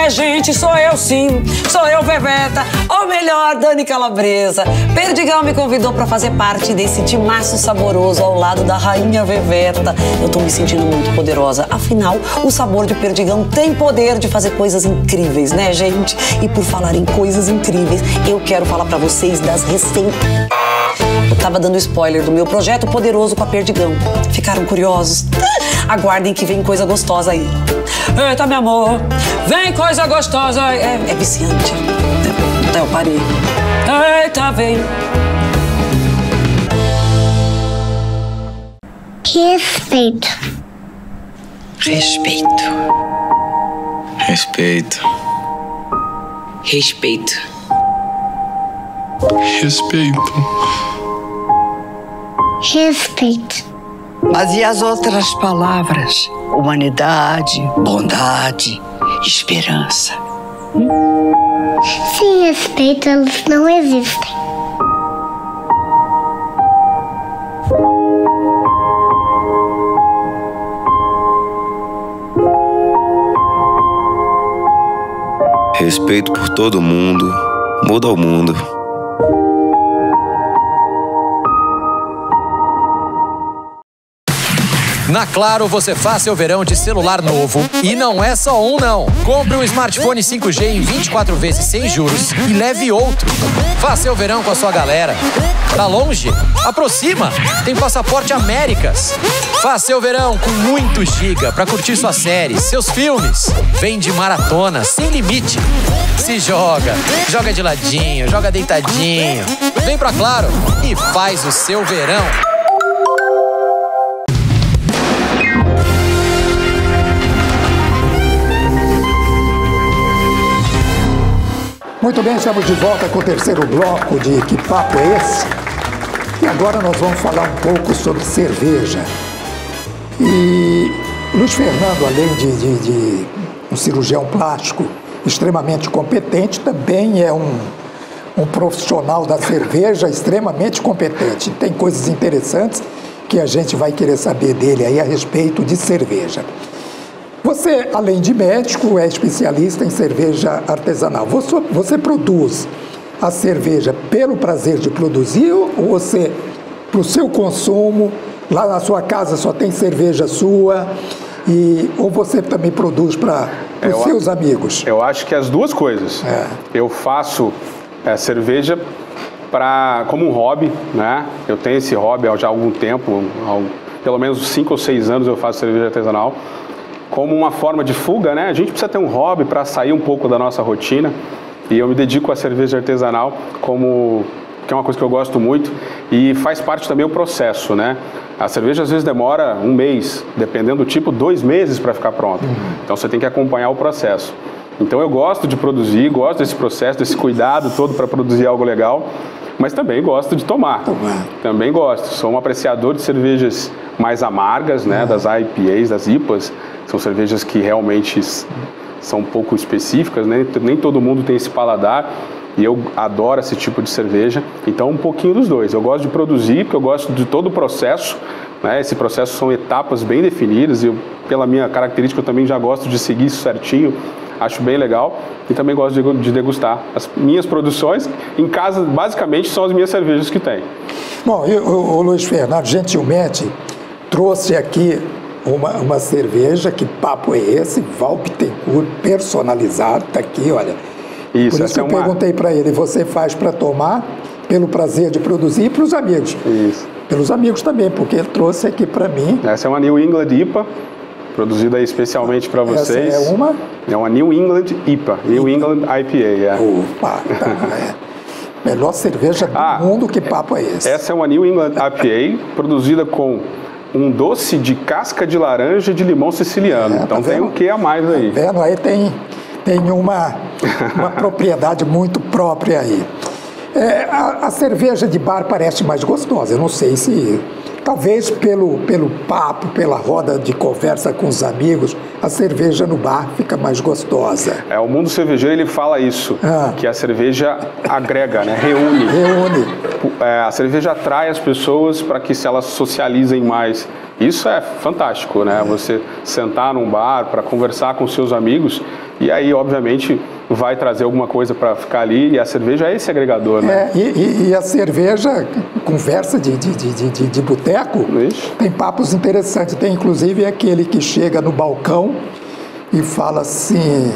Gente, sou eu sim, sou eu, Veveta, ou melhor, Dani Calabresa. Perdigão me convidou pra fazer parte desse timaço saboroso ao lado da rainha Veveta. Eu tô me sentindo muito poderosa, afinal, o sabor de Perdigão tem poder de fazer coisas incríveis, né, gente? E por falar em coisas incríveis, eu quero falar pra vocês das receitas. Eu tava dando spoiler do meu projeto poderoso com a Perdigão. Ficaram curiosos? Aguardem que vem coisa gostosa aí. Eita, meu amor, vem coisa gostosa. É viciante. Até eu parei. Eita, vem. Respeito. Respeito. Respeito. Respeito. Respeito. Respeito. Mas e as outras palavras? Humanidade, bondade, esperança. Sem respeito, elas não existem. Respeito por todo mundo muda o mundo. Na Claro, você faz seu verão de celular novo e não é só um, não. Compre um smartphone 5G em 24 vezes sem juros e leve outro. Faça seu verão com a sua galera. Tá longe? Aproxima! Tem Passaporte Américas. Faça seu verão com muito giga pra curtir suas séries, seus filmes. Vem de maratona, sem limite. Se joga de ladinho, joga deitadinho. Vem pra Claro e faz o seu verão. Muito bem, estamos de volta com o terceiro bloco de Que Papo é Esse? E agora nós vamos falar um pouco sobre cerveja. E Luiz Fernando, além de um cirurgião plástico extremamente competente, também é um profissional da cerveja extremamente competente. Tem coisas interessantes que a gente vai querer saber dele aí a respeito de cerveja. Você, além de médico, é especialista em cerveja artesanal. Você produz a cerveja pelo prazer de produzir ou você, para o seu consumo, lá na sua casa só tem cerveja sua, ou você também produz para os seus amigos? Eu acho que as duas coisas. Eu faço cerveja como um hobby, né? Eu tenho esse hobby já há algum tempo, pelo menos 5 ou 6 anos eu faço cerveja artesanal, como uma forma de fuga, né? A gente precisa ter um hobby para sair um pouco da nossa rotina, e eu me dedico à cerveja artesanal que é uma coisa que eu gosto muito, e faz parte também o processo, né? A cerveja às vezes demora 1 mês, dependendo do tipo, 2 meses para ficar pronta. Então você tem que acompanhar o processo. Então eu gosto de produzir, gosto desse processo, desse cuidado todo para produzir algo legal, mas também gosto de tomar. Também gosto. Sou um apreciador de cervejas mais amargas, né? Das IPAs, das IPAs. São cervejas que realmente são um pouco específicas, né? Nem todo mundo tem esse paladar. E eu adoro esse tipo de cerveja, então um pouquinho dos dois. Eu gosto de produzir, porque eu gosto de todo o processo, né? Esse processo são etapas bem definidas, e pela minha característica eu também já gosto de seguir isso certinho, acho bem legal, e também gosto de degustar. As minhas produções, em casa, basicamente, são as minhas cervejas que tem. Bom, o Luiz Fernando gentilmente trouxe aqui uma cerveja, que papo é esse? Valpittencourt, personalizado, tá aqui, olha. Isso, por isso que eu perguntei para ele, você faz para tomar, pelo prazer de produzir, e para os amigos? Isso. Pelos amigos também, porque ele trouxe aqui para mim. Essa é uma New England IPA, produzida especialmente para vocês. Essa é uma? É uma New England IPA, New England IPA. Opa, tá, melhor cerveja do mundo, que papo é esse? Essa é uma New England IPA, produzida com um doce de casca de laranja e de limão siciliano. Então tem o que a mais aí? Tá vendo? Aí tem uma propriedade muito própria aí. A cerveja de bar parece mais gostosa. Eu não sei se... Talvez pelo papo, pela roda de conversa com os amigos, a cerveja no bar fica mais gostosa. O mundo cervejeiro, ele fala isso, que a cerveja agrega, né? Reúne. A cerveja atrai as pessoas para que elas socializem mais. Isso é fantástico, né? Você sentar num bar para conversar com seus amigos, e aí, obviamente, vai trazer alguma coisa para ficar ali, e a cerveja é esse agregador, né? E a cerveja, conversa de boteco, tem papos interessantes. Tem inclusive aquele que chega no balcão e fala assim: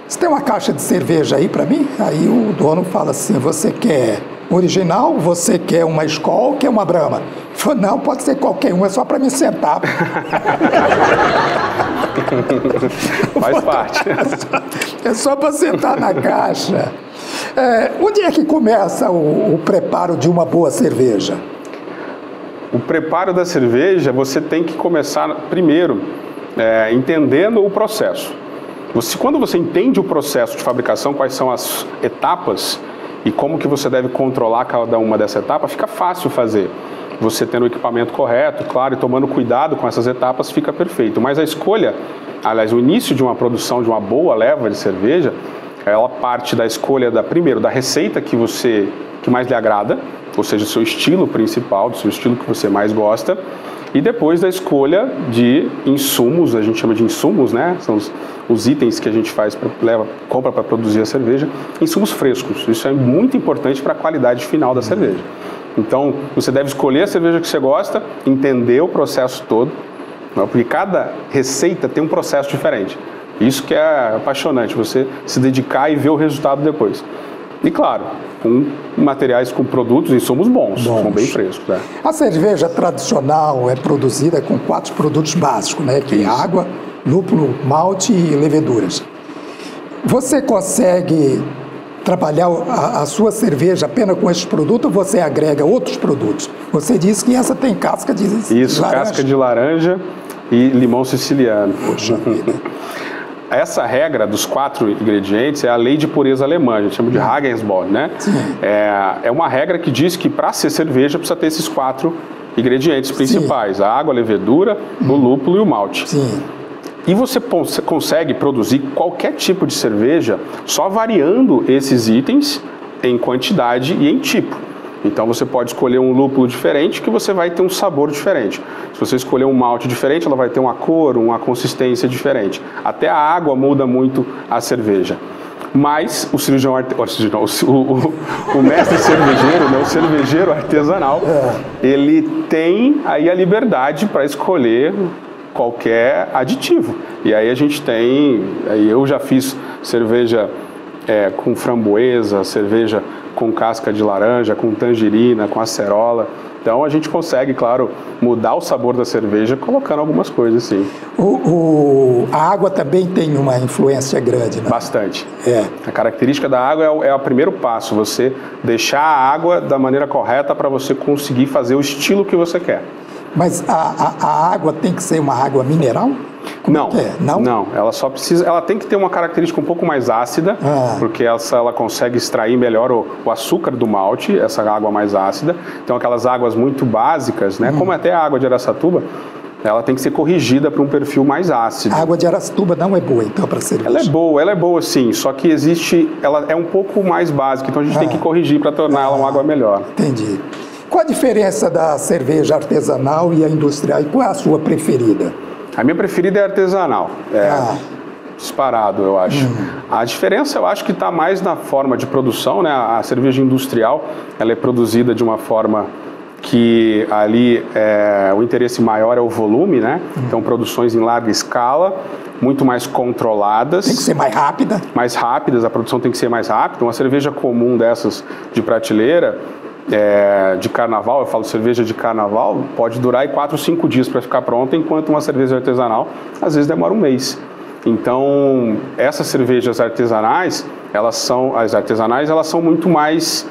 você tem uma caixa de cerveja aí para mim? Aí o dono fala assim: você quer original, você quer uma Skol, quer uma Brahma? Falei: não, pode ser qualquer um, é só para me sentar. Faz parte. É só para sentar na caixa. Onde é que começa o preparo de uma boa cerveja? O preparo da cerveja, você tem que começar primeiro entendendo o processo. Quando você entende o processo de fabricação, quais são as etapas e como que você deve controlar cada uma dessas etapas, fica fácil fazer. Você tendo o equipamento correto, claro, e tomando cuidado com essas etapas, fica perfeito. Mas a escolha, aliás, o início de uma produção de uma boa leva de cerveja, ela parte da escolha da receita que mais lhe agrada, ou seja, o seu estilo principal, do seu estilo que você mais gosta, e depois da escolha de insumos, a gente chama de insumos, né? São os itens que a gente compra para produzir a cerveja, insumos frescos. Isso é muito importante para a qualidade final da cerveja. Então, você deve escolher a cerveja que você gosta, entender o processo todo, porque cada receita tem um processo diferente. Isso que é apaixonante, você se dedicar e ver o resultado depois. E claro, com materiais, com produtos, insumos bons. São bem frescos. Né? A cerveja tradicional é produzida com 4 produtos básicos, né? Que é água, lúpulo, malte e leveduras. Você consegue trabalhar a sua cerveja apenas com esses produtos, ou você agrega outros produtos? Você disse que essa tem casca de laranja. Casca de laranja e limão siciliano. Poxa vida. Essa regra dos 4 ingredientes é a lei de pureza alemã, a gente chama de Regensburg, né? É uma regra que diz que para ser cerveja precisa ter esses 4 ingredientes principais: a água, a levedura, o lúpulo e o malte. Sim. E você consegue produzir qualquer tipo de cerveja só variando esses itens em quantidade e em tipo. Então você pode escolher um lúpulo diferente que você vai ter um sabor diferente. Se você escolher um malte diferente, ela vai ter uma cor, uma consistência diferente. Até a água muda muito a cerveja. Mas o cirurgião o mestre cervejeiro, né, o cervejeiro artesanal, ele tem aí a liberdade para escolher qualquer aditivo. E aí a gente tem, aí eu já fiz cerveja com framboesa, cerveja com casca de laranja, com tangerina, com acerola. Então a gente consegue, claro, mudar o sabor da cerveja colocando algumas coisas, sim. A água também tem uma influência grande, né? Bastante. A característica da água é o primeiro passo, você deixar a água da maneira correta para você conseguir fazer o estilo que você quer. Mas a água tem que ser uma água mineral? Não, não, ela só precisa, ela tem que ter uma característica um pouco mais ácida, porque ela consegue extrair melhor o açúcar do malte, essa água mais ácida. Então aquelas águas muito básicas, né, como até a água de Araçatuba, ela tem que ser corrigida para um perfil mais ácido. A água de Araçatuba não é boa, então, para cerveja? Ela é boa sim, só que ela é um pouco mais básica, então a gente tem que corrigir para tornar ela uma água melhor. Entendi. Qual a diferença da cerveja artesanal e a industrial? E qual é a sua preferida? A minha preferida é artesanal, disparado, eu acho. A diferença, eu acho que está mais na forma de produção, né? A cerveja industrial, ela é produzida de uma forma que ali o interesse maior é o volume, né? Então, produções em larga escala, muito mais controladas. Tem que ser mais rápida. Mais rápidas, a produção tem que ser mais rápida. Uma cerveja comum dessas de prateleira, de carnaval, eu falo cerveja de carnaval, pode durar 4 ou 5 dias para ficar pronta, enquanto uma cerveja artesanal às vezes demora um mês. Então, essas cervejas artesanais, elas são muito mais,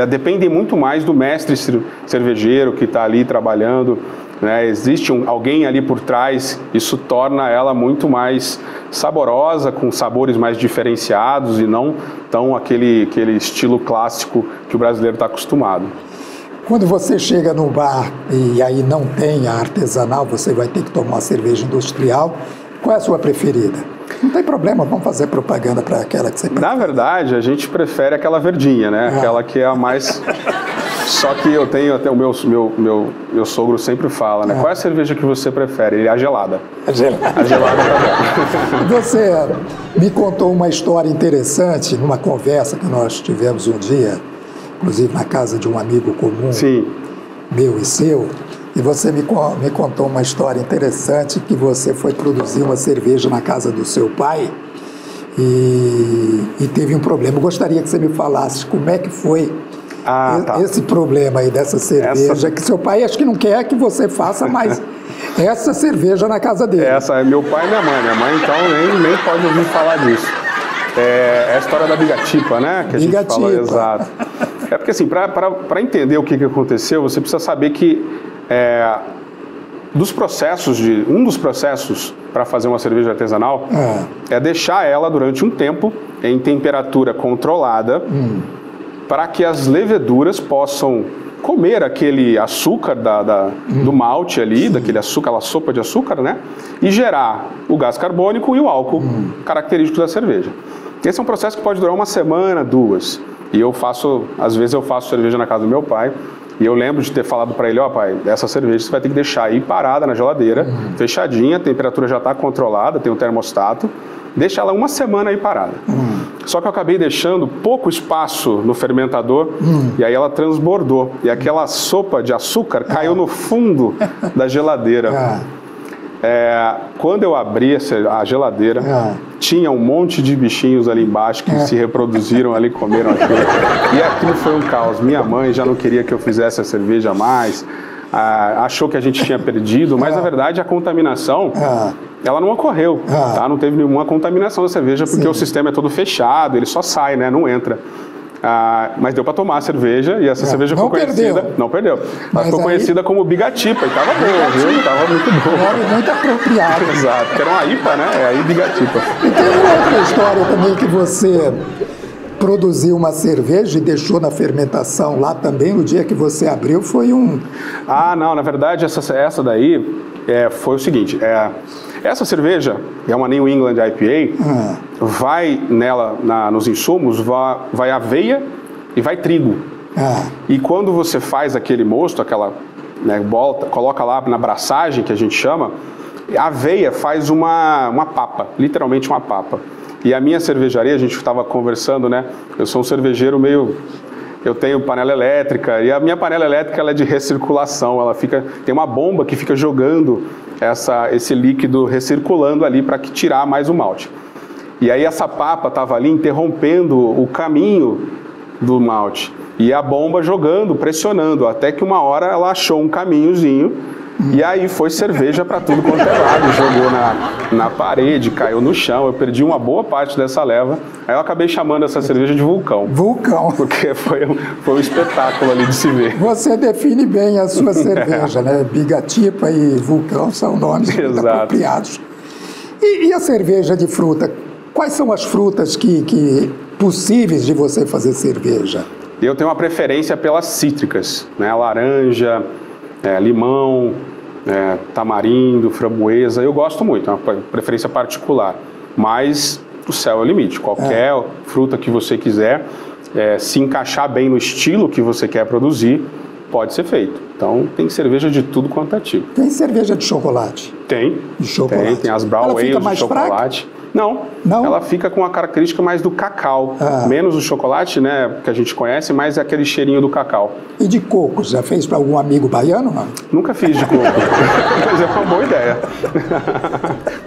dependem muito mais do mestre cervejeiro que está ali trabalhando, né? Existe alguém ali por trás, isso torna ela muito mais saborosa, com sabores mais diferenciados e não tão aquele estilo clássico que o brasileiro está acostumado. Quando você chega no bar e aí não tem a artesanal, você vai ter que tomar uma cerveja industrial, qual é a sua preferida? Não tem problema, vamos fazer propaganda para aquela que você prefere. Na verdade, a gente prefere aquela verdinha, né? Aquela que é a mais... Só que eu tenho até o meu sogro sempre fala, né? Qual é a cerveja que você prefere? Ele é a gelada. A gelada. A gelada tá bom. Você me contou uma história interessante numa conversa que nós tivemos um dia, inclusive na casa de um amigo comum, meu e seu, e você me contou uma história interessante que você foi produzir uma cerveja na casa do seu pai e teve um problema. Eu gostaria que você me falasse como é que foi esse problema aí dessa cerveja, que seu pai acho que não quer que você faça mais essa cerveja na casa dele. Essa é meu pai e minha mãe. Minha mãe, então, nem pode ouvir falar disso. É a história da bigatipa, né? Que a gente fala, exato. É porque, assim, para entender o que aconteceu, você precisa saber que um dos processos para fazer uma cerveja artesanal é deixar ela durante um tempo em temperatura controlada, para que as leveduras possam comer aquele açúcar do malte ali, daquele açúcar, aquela sopa de açúcar, né? E gerar o gás carbônico e o álcool característico da cerveja. Esse é um processo que pode durar 1 semana, 2. E às vezes eu faço cerveja na casa do meu pai, e eu lembro de ter falado para ele, pai, essa cerveja você vai ter que deixar aí parada na geladeira, fechadinha, a temperatura já está controlada, tem o termostato, deixa ela 1 semana aí parada. Só que eu acabei deixando pouco espaço no fermentador e aí ela transbordou. E aquela sopa de açúcar caiu no fundo da geladeira. Quando eu abri a geladeira, tinha um monte de bichinhos ali embaixo que se reproduziram ali, comeram aquilo. E aquilo foi um caos. Minha mãe já não queria que eu fizesse a cerveja mais. Achou que a gente tinha perdido, mas na verdade a contaminação ela não ocorreu, tá? Não teve nenhuma contaminação da cerveja porque o sistema é todo fechado, ele só sai, né? Não entra. Mas deu para tomar a cerveja e essa cerveja ficou conhecida. Não perdeu. Ela ficou conhecida como Bigatipa e estava boa, viu? Estava muito boa. Nome muito apropriado. Exato, que era uma IPA, né? É aí Bigatipa. E tem uma outra história também que você produziu uma cerveja e deixou na fermentação lá também, no dia que você abriu, foi um... Não, na verdade essa daí foi o seguinte, essa cerveja, é uma New England IPA, vai nela, nos insumos, vai aveia e vai trigo. E quando você faz aquele mosto, aquela coloca lá na braçagem, que a gente chama, a aveia faz uma papa, literalmente uma papa. E a minha cervejaria, a gente estava conversando, né? Eu sou um cervejeiro eu tenho panela elétrica, e a minha panela elétrica ela é de recirculação, tem uma bomba que fica jogando esse líquido recirculando ali para tirar mais o malte. E aí essa papa estava ali interrompendo o caminho do malte. E a bomba jogando, pressionando, até que uma hora ela achou um caminhozinho e aí foi cerveja para tudo quanto é lado, jogou na parede, caiu no chão, eu perdi uma boa parte dessa leva, aí eu acabei chamando essa cerveja de vulcão. Vulcão. Porque foi um espetáculo ali de se ver. Você define bem a sua cerveja, né? Bigatipa e vulcão são nomes muito apropriados. E a cerveja de fruta? Quais são as frutas que possíveis de você fazer cerveja? Eu tenho uma preferência pelas cítricas, né? Laranja, limão, tamarindo, framboesa, eu gosto muito, é uma preferência particular, mas o céu é o limite, qualquer fruta que você quiser, se encaixar bem no estilo que você quer produzir, pode ser feito. Então tem cerveja de tudo quanto é tipo. Tem cerveja de chocolate? Tem. De chocolate. Tem as brown ales de chocolate. Fraca? Não, ela fica com a característica mais do cacau, menos o chocolate, né, que a gente conhece, mas é aquele cheirinho do cacau. E de coco, já fez para algum amigo baiano? Não? Nunca fiz de coco, mas é uma boa ideia.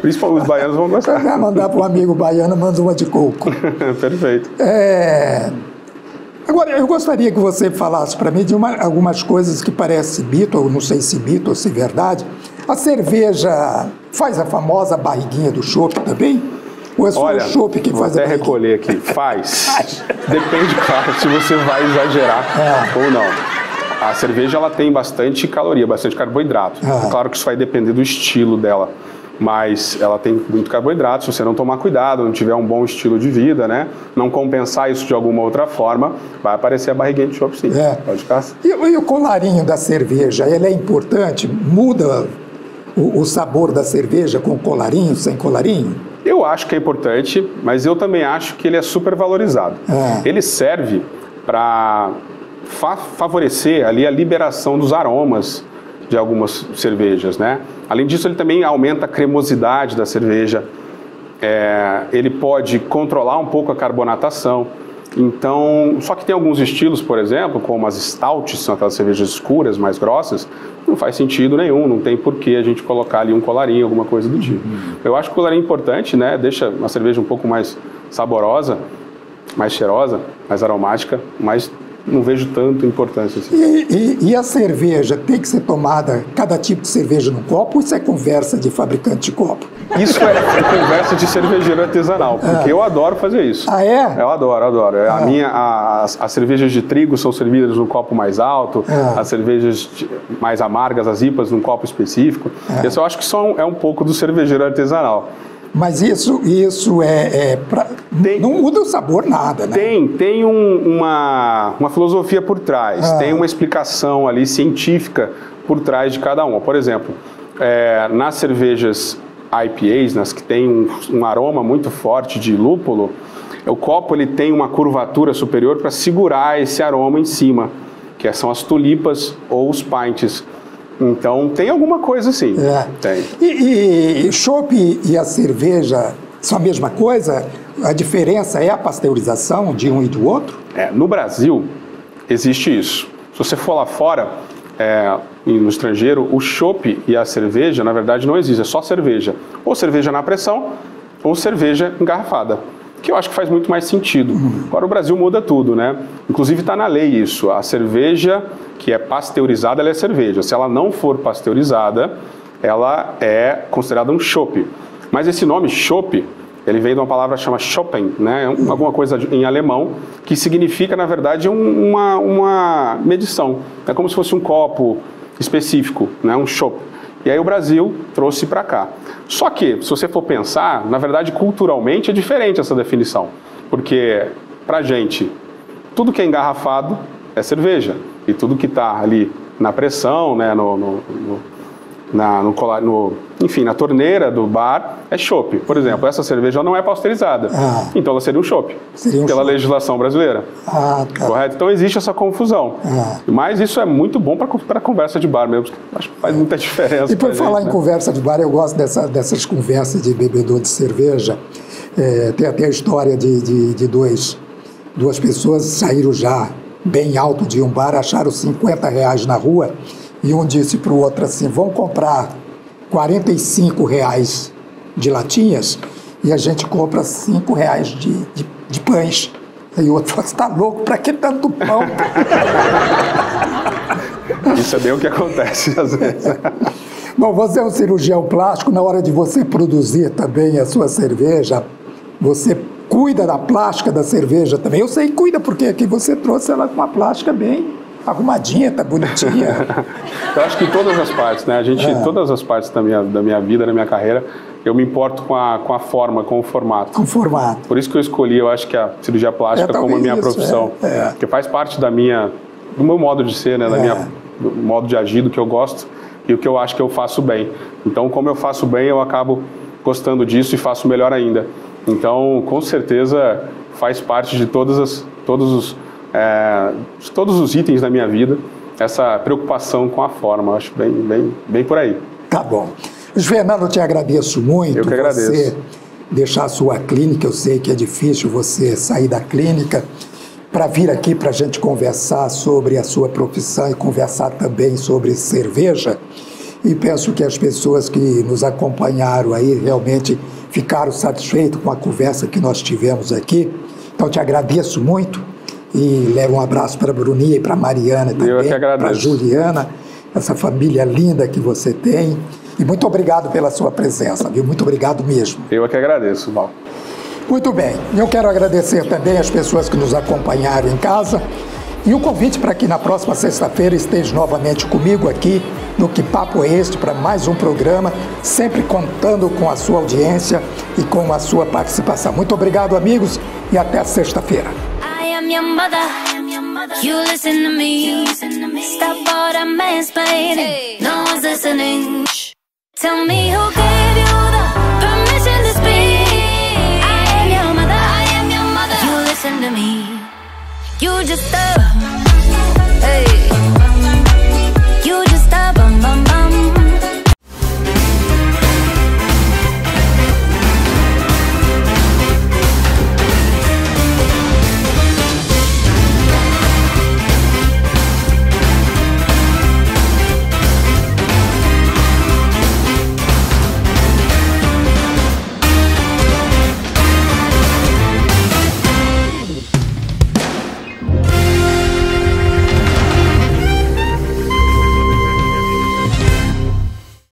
Principalmente os baianos vão gostar. Vai mandar para um amigo baiano, manda uma de coco. Perfeito. Agora, eu gostaria que você falasse para mim de algumas coisas que parece mito, ou não sei se mito ou se verdade. A cerveja faz a famosa barriguinha do chopp também? Ou é só o chopp que faz a barriguinha? Vou até recolher aqui. Faz. Depende, claro, se você vai exagerar ou não. A cerveja ela tem bastante caloria, bastante carboidrato. Claro que isso vai depender do estilo dela. Mas ela tem muito carboidrato, se você não tomar cuidado, não tiver um bom estilo de vida, né? Não compensar isso de alguma outra forma, vai aparecer a barriguinha de chopp sim. Pode ficar. E o colarinho da cerveja, ele é importante? Muda o sabor da cerveja com colarinho, sem colarinho? Eu acho que é importante, mas eu também acho que ele é super valorizado. Ele serve para favorecer ali a liberação dos aromas de algumas cervejas, né? Além disso, ele também aumenta a cremosidade da cerveja, ele pode controlar um pouco a carbonatação. Então, só que tem alguns estilos, por exemplo, como as stouts, são aquelas cervejas escuras, mais grossas, não faz sentido nenhum, não tem por que a gente colocar ali um colarinho, alguma coisa do tipo. Eu acho que o colarinho é importante, né? Deixa a cerveja um pouco mais saborosa, mais cheirosa, mais aromática, mas não vejo tanta importância assim. E a cerveja tem que ser tomada, cada tipo de cerveja num copo, ou isso é conversa de fabricante de copo? Isso é conversa de cervejeiro artesanal, porque eu adoro fazer isso. Ah, é? Eu adoro. As cervejas de trigo são servidas num copo mais alto, as cervejas mais amargas, as IPAs, num copo específico. Isso eu acho que é um pouco do cervejeiro artesanal. Mas isso não muda o sabor nada, né? Tem uma filosofia por trás, tem uma explicação ali científica por trás de cada uma. Por exemplo, nas cervejas IPAs, nas que tem um aroma muito forte de lúpulo, o copo ele tem uma curvatura superior para segurar esse aroma em cima, que são as tulipas ou os pints. Então, tem alguma coisa assim. Tem. E chopp e a cerveja são a mesma coisa? A diferença é a pasteurização de um e do outro? No Brasil, existe isso. Se você for lá fora, no estrangeiro, o chopp e a cerveja, na verdade, não existe. É só cerveja. Ou cerveja na pressão, ou cerveja engarrafada. Que eu acho que faz muito mais sentido. Agora o Brasil muda tudo, né? Inclusive está na lei isso. A cerveja que é pasteurizada, ela é cerveja. Se ela não for pasteurizada, ela é considerada um chopp. Mas esse nome chopp, ele veio de uma palavra chamada Schoppen, né? Alguma coisa em alemão, que significa, na verdade, uma medição. É como se fosse um copo específico, né? Um chopp. E aí o Brasil trouxe para cá. Só que, se você for pensar, na verdade, culturalmente é diferente essa definição. Porque, pra gente, tudo que é engarrafado é cerveja. E tudo que está ali na pressão, né, enfim, na torneira do bar, é chopp. Por exemplo, essa cerveja não é pasteurizada. Então ela seria um chopp, pela legislação brasileira. Correto? Então existe essa confusão. Mas isso é muito bom para a conversa de bar mesmo. Acho que faz muita diferença. E por falar em conversa de bar, eu gosto dessas conversas de bebedor de cerveja. Tem até a história de duas pessoas saíram já bem alto de um bar, acharam R$50 na rua. E um disse para o outro assim, vão comprar R$45 de latinhas e a gente compra R$5 de pães. Aí o outro fala, você está louco? Para que tanto pão? Isso é bem o que acontece às vezes. Bom, você é um cirurgião plástico, na hora de você produzir também a sua cerveja, você cuida da plástica da cerveja também. Eu sei que cuida, porque aqui você trouxe ela com uma plástica bem arrumadinha, tá bonitinha. Eu acho que todas as partes, né? Todas as partes da minha vida, da minha carreira, eu me importo com a forma, com o formato. Com o formato. Por isso que eu escolhi, eu acho que a cirurgia plástica como a minha profissão. Porque faz parte do meu modo de ser, né? Do modo de agir, do que eu gosto e o que eu acho que eu faço bem. Então, como eu faço bem, eu acabo gostando disso e faço melhor ainda. Então, com certeza, faz parte de todos os itens da minha vida, essa preocupação com a forma. Acho bem por aí. Tá bom. Fernando, eu te agradeço muito. Eu que agradeço. Você deixar a sua clínica, eu sei que é difícil você sair da clínica para vir aqui para a gente conversar sobre a sua profissão e conversar também sobre cerveja. E penso que as pessoas que nos acompanharam aí realmente ficaram satisfeitos com a conversa que nós tivemos aqui. Então, te agradeço muito e levo um abraço para a Bruninha e para a Mariana também, para a Juliana, essa família linda que você tem. E muito obrigado pela sua presença, viu? Muito obrigado mesmo. Eu é que agradeço, Val. Muito bem. Eu quero agradecer também as pessoas que nos acompanharam em casa e o convite para que na próxima sexta-feira esteja novamente comigo aqui no Que Papo é Este para mais um programa, sempre contando com a sua audiência e com a sua participação. Muito obrigado, amigos, e até sexta-feira. I am your mother. You listen to me. Stop all that mansplaining. No one's listening. Tell me who gave you the permission to speak. I am your mother. You listen to me. You just